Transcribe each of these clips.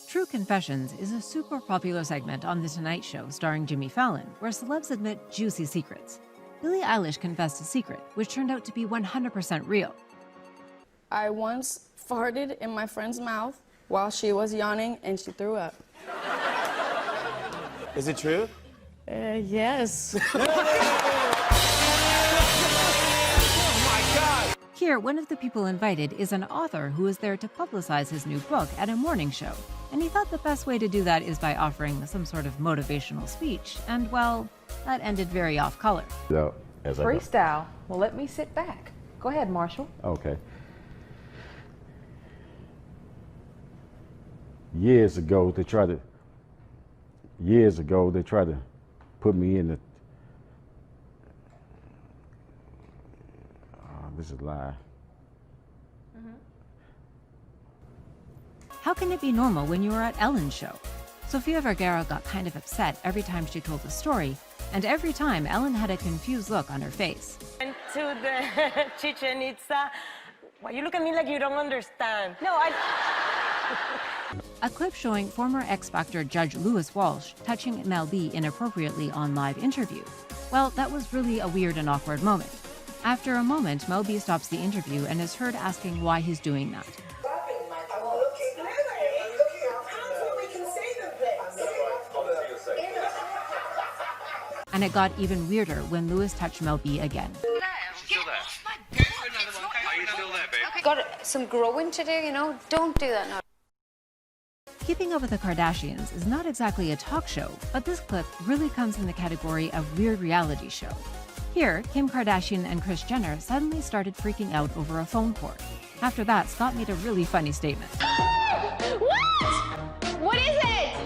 True Confessions is a super popular segment on The Tonight Show starring Jimmy Fallon, where celebs admit juicy secrets. Billie Eilish confessed a secret, which turned out to be 100% real. I once farted in my friend's mouth while she was yawning and she threw up. Is it true? Yes. Here, one of the people invited is an author who is there to publicize his new book at a morning show. And he thought the best way to do that is by offering some sort of motivational speech. And, well, that ended very off-color. So, freestyle. Well, let me sit back. Go ahead, Marshall. Okay. Years ago, they tried to put me in the... this is a lie. How can it be normal when you were at Ellen's show? Sofia Vergara got kind of upset every time she told a story, and every time Ellen had a confused look on her face. Went to the Chichen Itza. Why you look at me like you don't understand? No, A clip showing former X Factor judge Louis Walsh touching Mel B inappropriately on live interview. Well, that was really a weird and awkward moment. After a moment, Mel B stops the interview and is heard asking why he's doing that. And it got even weirder when Louis touched Mel B again. She's still there. Are you still there, babe? Got some growing to do, you know? Don't do that now. Keeping Up with the Kardashians is not exactly a talk show, but this clip really comes in the category of weird reality show. Here, Kim Kardashian and Kris Jenner suddenly started freaking out over a phone cord. After that, Scott made a really funny statement. What? What is it?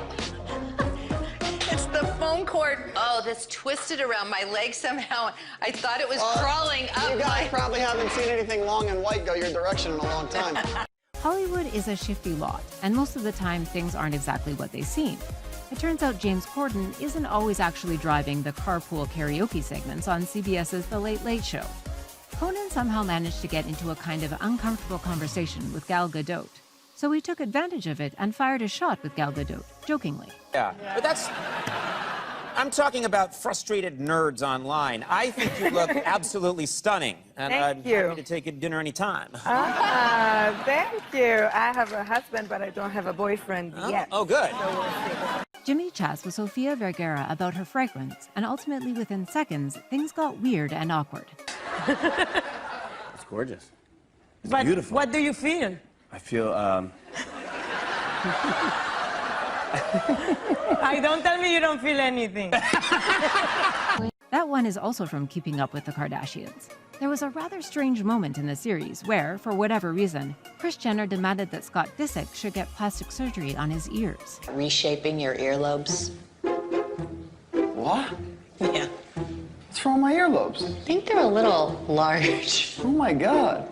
It's the phone cord. Oh, that's twisted around my leg somehow. I thought it was crawling up. You guys probably haven't seen anything long and white go your direction in a long time. Hollywood is a shifty lot, and most of the time things aren't exactly what they seem. It turns out James Corden isn't always actually driving the carpool karaoke segments on CBS's The Late Late Show. Conan somehow managed to get into a kind of uncomfortable conversation with Gal Gadot. So he took advantage of it and fired a shot with Gal Gadot, jokingly. Yeah, but that's... I'm talking about frustrated nerds online. I think you look absolutely stunning, and I'd be happy to take you to dinner anytime. thank you. I have a husband, but I don't have a boyfriend yet. Oh, good. So we'll see. Jimmy chats with Sofia Vergara about her fragrance, and ultimately within seconds, things got weird and awkward. It's gorgeous. It's But beautiful. what do you feel? I feel, Don't tell me you don't feel anything. That one is also from Keeping Up with the Kardashians. There was a rather strange moment in the series where, for whatever reason, Kris Jenner demanded that Scott Disick should get plastic surgery on his ears. Reshaping your earlobes. What? Yeah. What's wrong with my earlobes? I think they're a little large. Oh my God.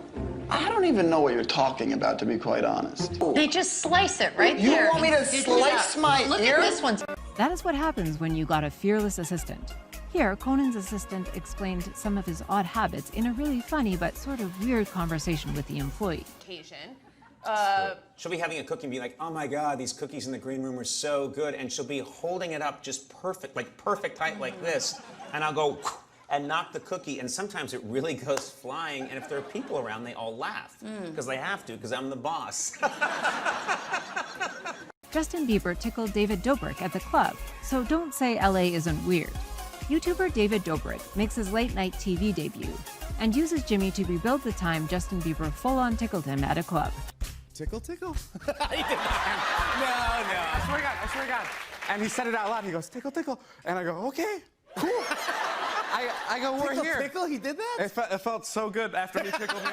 I don't even know what you're talking about, to be quite honest. They just slice it right You there. want me to slice my Look ear? at this one. That is what happens when you got a fearless assistant. Here, Conan's assistant explained some of his odd habits in a really funny but sort of weird conversation with the employee. She'll be having a cookie and be like, oh my God, these cookies in the green room are so good. And she'll be holding it up just perfect, like perfect height like this. And I'll go and knock the cookie. And sometimes it really goes flying. And if there are people around, they all laugh. Because they have to, because I'm the boss. Justin Bieber tickled David Dobrik at the club, so don't say LA isn't weird. YouTuber David Dobrik makes his late-night TV debut and uses Jimmy to rebuild the time Justin Bieber full-on tickled him at a club. Tickle, tickle? He did not. No. I swear to God. And he said it out loud. He goes, tickle, tickle. And I go, okay, cool. I go, we're here. Tickle? He did that? It felt so good after he tickled me.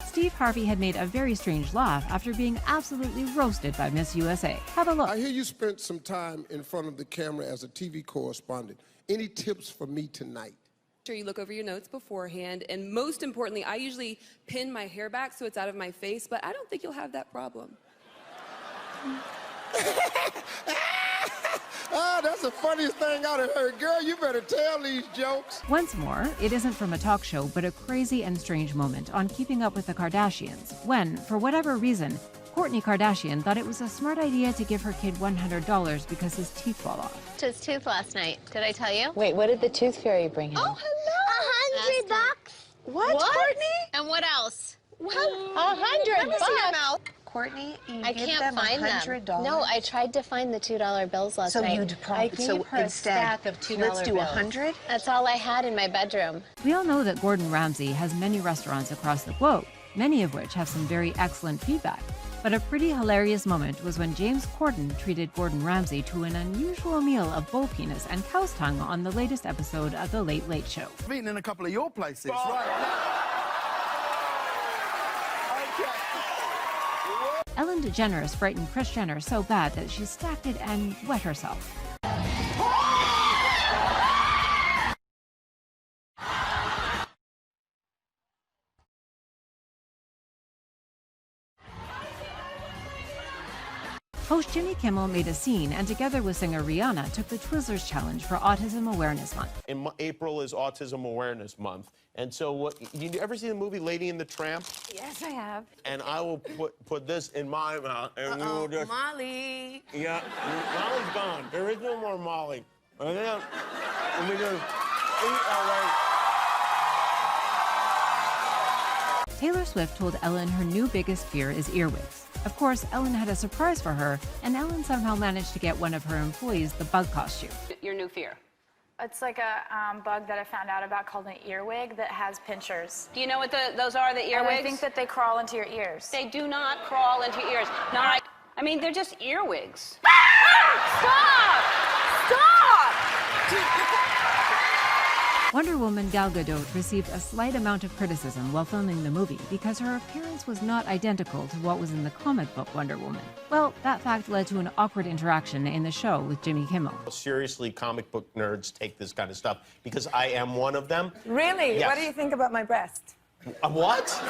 Steve Harvey had made a very strange laugh after being absolutely roasted by Miss USA. Have a look. I hear you spent some time in front of the camera as a TV correspondent. Any tips for me tonight? Sure, you look over your notes beforehand, and most importantly, I usually pin my hair back so it's out of my face, but I don't think you'll have that problem. Ah, that's the funniest thing I've ever heard. Girl, you better tell these jokes. Once more, it isn't from a talk show, but a crazy and strange moment on Keeping Up with the Kardashians when, for whatever reason, Kourtney Kardashian thought it was a smart idea to give her kid $100 because his teeth fall off. His tooth last night. Did I tell you? Wait, what did the tooth fairy bring him? Oh, hello! $100. What, Kourtney? And what else? $100. Kourtney, I can't find them. No, I tried to find the $2 bills last night. I gave her a stack of $2 let's do bills. 100? That's all I had in my bedroom. We all know that Gordon Ramsay has many restaurants across the globe, many of which have some very excellent feedback. But a pretty hilarious moment was when James Corden treated Gordon Ramsay to an unusual meal of bull penis and cow's tongue on the latest episode of The Late Late Show. I've eaten in a couple of your places, right? Ellen DeGeneres frightened Kris Jenner so bad that she stacked it and wet herself. Host Jimmy Kimmel made a scene and together with singer Rihanna took the Twizzlers Challenge for Autism Awareness Month. In April is Autism Awareness Month. And so, you ever see the movie Lady and the Tramp? Yes, I have. And I will put this in my mouth, and we will just... Molly. Yeah, Molly's gone. There is no more Molly. And then we just eat our way. Taylor Swift told Ellen her new biggest fear is earwigs. Of course, Ellen had a surprise for her, and Ellen somehow managed to get one of her employees the bug costume. Your new fear? It's like a bug that I found out about called an earwig that has pinchers. Do you know what those are, the earwigs? And I think that they crawl into your ears. They do not crawl into your ears. No, I mean, they're just earwigs. Stop! Stop! Wonder Woman Gal Gadot received a slight amount of criticism while filming the movie because her appearance was not identical to what was in the comic book Wonder Woman. Well, that fact led to an awkward interaction in the show with Jimmy Kimmel. Seriously, comic book nerds take this kind of stuff because I am one of them. Really? Yes. What do you think about my breast? What? Tell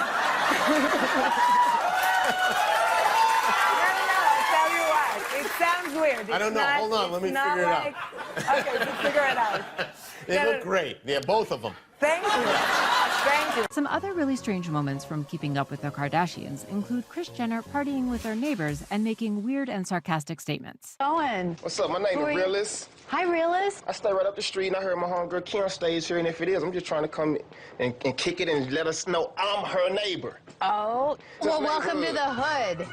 you what, it sounds weird. I don't know. Hold on, let me figure it out. Okay, so figure it out. They look great. Yeah, both of them. Thank you. Thank you. Some other really strange moments from Keeping Up with the Kardashians include Kris Jenner partying with her neighbors and making weird and sarcastic statements. Owen. What's up? My name is Realist. Hi, Realist. I stay right up the street, and I heard my homegirl Kim stays here, and if it is, I'm just trying to come and kick it and let us know I'm her neighbor. Oh. Well, welcome to the hood.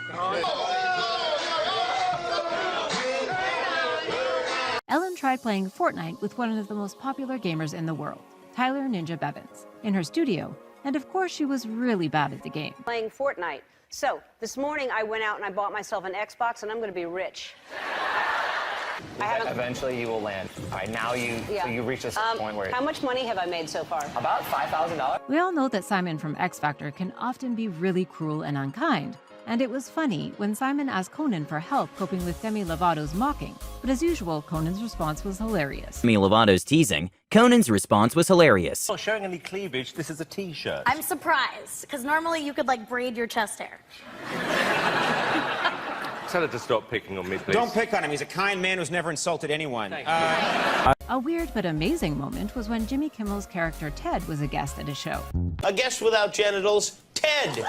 Ellen tried playing Fortnite with one of the most popular gamers in the world, Tyler Ninja Bevins, in her studio, and of course she was really bad at the game. Playing Fortnite. So, this morning I went out and I bought myself an Xbox and I'm going to be rich. Eventually you will land. All right, now you reach this point where... How much money have I made so far? About $5,000. We all know that Simon from X Factor can often be really cruel and unkind, and it was funny when Simon asked Conan for help coping with Demi Lovato's mocking. But as usual, Conan's response was hilarious. Demi Lovato's teasing, Conan's response was hilarious. Not showing any cleavage, this is a t-shirt. I'm surprised, because normally you could, like, braid your chest hair. Tell her to stop picking on me, please. Don't pick on him. He's a kind man who's never insulted anyone. A weird but amazing moment was when Jimmy Kimmel's character Ted was a guest at a show. A guest without genitals, Ted.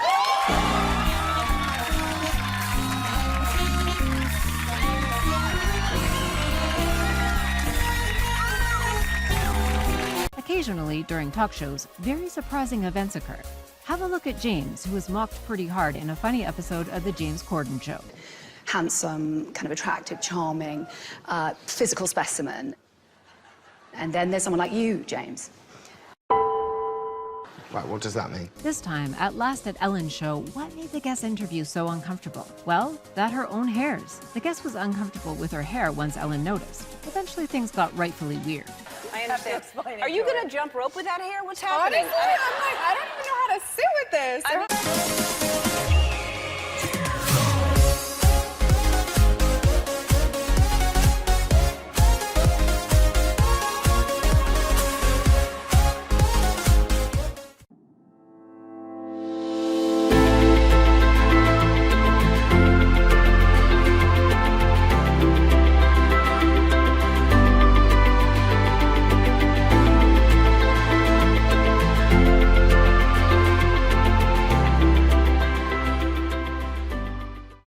Occasionally, during talk shows, very surprising events occur. Have a look at James, who was mocked pretty hard in a funny episode of The James Corden Show. Handsome, kind of attractive, charming, physical specimen. And then there's someone like you, James. Right, what does that mean? This time, at last at Ellen's show, what made the guest interview so uncomfortable? Well, that her own hairs. The guest was uncomfortable with her hair once Ellen noticed. Eventually, things got rightfully weird. I understand. Are you going to jump rope with that hair? What's happening? Honestly, I'm like, I don't even know how to sit with this.